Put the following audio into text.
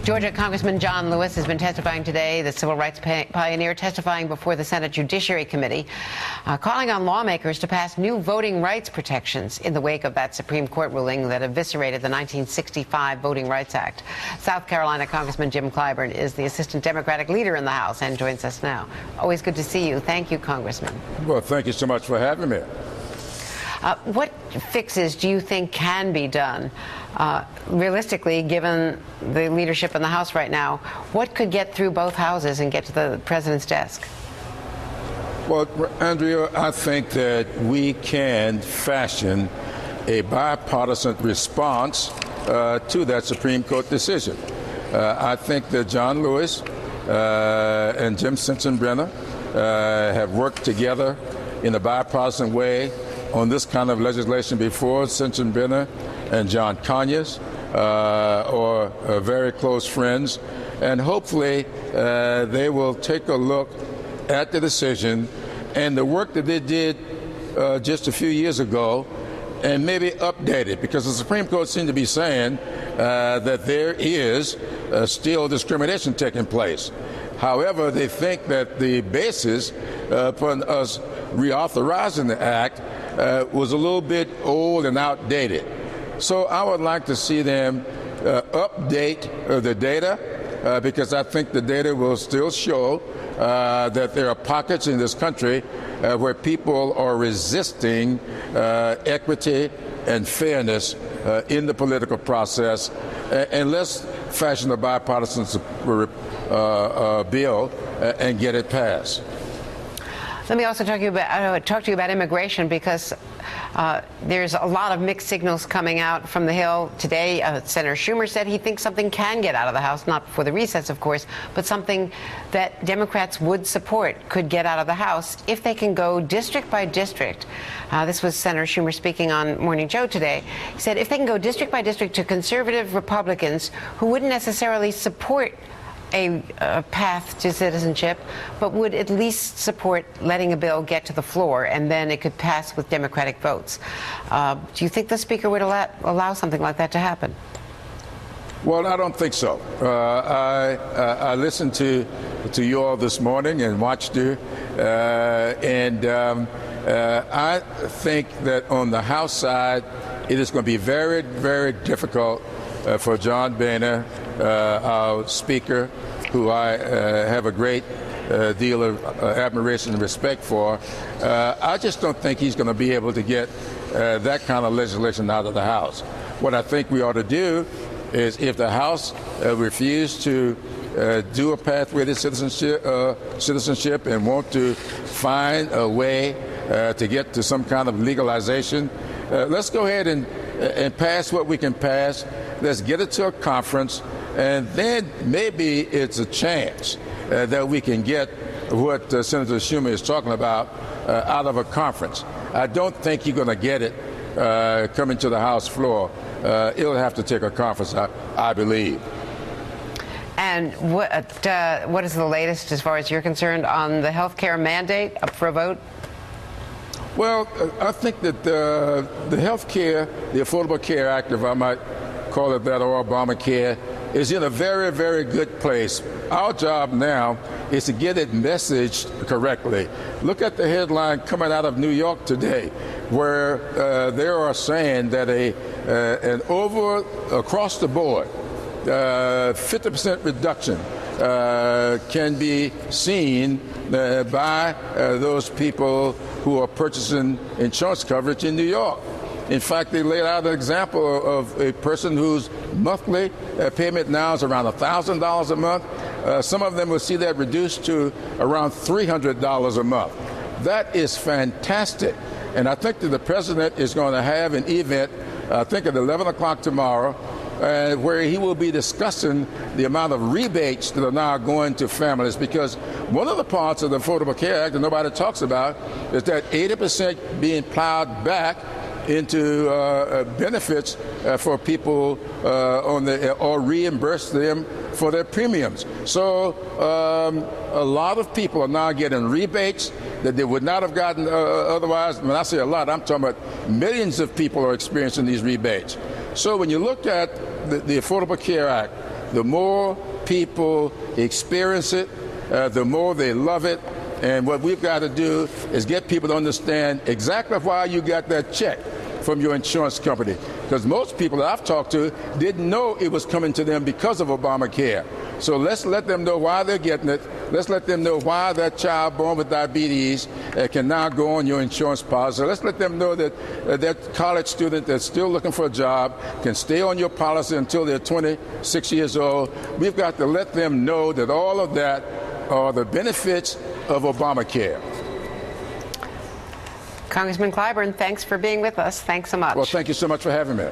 Georgia Congressman John Lewis has been testifying today, the civil rights pioneer testifying before the Senate Judiciary Committee, calling on lawmakers to pass new voting rights protections in the wake of that Supreme Court ruling that eviscerated the 1965 Voting Rights Act. South Carolina Congressman Jim Clyburn is the assistant Democratic leader in the House and joins us now. Always good to see you. Thank you, Congressman. Well, thank you so much for having me. What fixes do you think can be done? Realistically, given the leadership in the House right now, what could get through both houses and get to the president's desk? Well, Andrea, I think that we can fashion a bipartisan response to that Supreme Court decision. I think that John Lewis and Jim Sensenbrenner have worked together in a bipartisan way on this kind of legislation before. Sensenbrenner and John Conyers are very close friends, and hopefully they will take a look at the decision and the work that they did just a few years ago and maybe update it, because the Supreme Court seemed to be saying that there is still discrimination taking place. However, they think that the basis upon us reauthorizing the act was a little bit old and outdated. So I would like to see them update the data, because I think the data will still show that there are pockets in this country where people are resisting equity and fairness in the political process. And let's fashion a bipartisan bill and get it passed. Let me also talk to you about immigration, because there's a lot of mixed signals coming out from the Hill today. Senator Schumer said he thinks something can get out of the House, not before the recess, of course, but something that Democrats would support could get out of the House if they can go district by district. This was Senator Schumer speaking on Morning Joe today. He said if they can go district by district to conservative Republicans who wouldn't necessarily support a path to citizenship, but would at least support letting a bill get to the floor, and then it could pass with Democratic votes. Do you think the Speaker would allow something like that to happen? Well, I don't think so. I listened to you all this morning and watched you, and I think that on the House side, it is going to be very, very difficult for John Boehner, our Speaker, who I have a great deal of admiration and respect for. I just don't think he's going to be able to get that kind of legislation out of the House. What I think we ought to do is, if the House refuse to do a pathway to citizenship and want to find a way to get to some kind of legalization, let's go ahead and pass what we can pass. Let's get it to a conference, and then maybe it's a chance that we can get what Senator Schumer is talking about out of a conference. I don't think you're going to get it coming to the House floor. It'll have to take a conference, I believe. And what is the latest, as far as you're concerned, on the health care mandate up for a vote? Well, I think that the health care, the Affordable Care Act, if I might call it that, or Obamacare, is in a very, very good place. Our job now is to get it messaged correctly. Look at the headline coming out of New York today, where they are saying that an across the board 50% reduction can be seen by those people who are purchasing insurance coverage in New York. In fact, they laid out an example of a person whose monthly payment now is around $1,000 a month. Some of them will see that reduced to around $300 a month. That is fantastic. And I think that the president is going to have an event, I think at 11 o'clock tomorrow, where he will be discussing the amount of rebates that are now going to families, because one of the parts of the Affordable Care Act that nobody talks about is that 80% being plowed back into benefits for people or reimburse them for their premiums. So a lot of people are now getting rebates that they would not have gotten otherwise. When I say a lot, I'm talking about millions of people are experiencing these rebates. So when you look at the Affordable Care Act, The more people experience it, the more they love it. And what we've got to do is get people to understand exactly why you got that check from your insurance company. Because most people that I've talked to didn't know it was coming to them because of Obamacare. So let's let them know why they're getting it. Let's let them know why that child born with diabetes can now go on your insurance policy. Let's let them know that that college student that's still looking for a job can stay on your policy until they're 26 years old. We've got to let them know that all of that are the benefits of Obamacare. Congressman Clyburn, thanks for being with us. Thanks so much. Well, thank you so much for having me.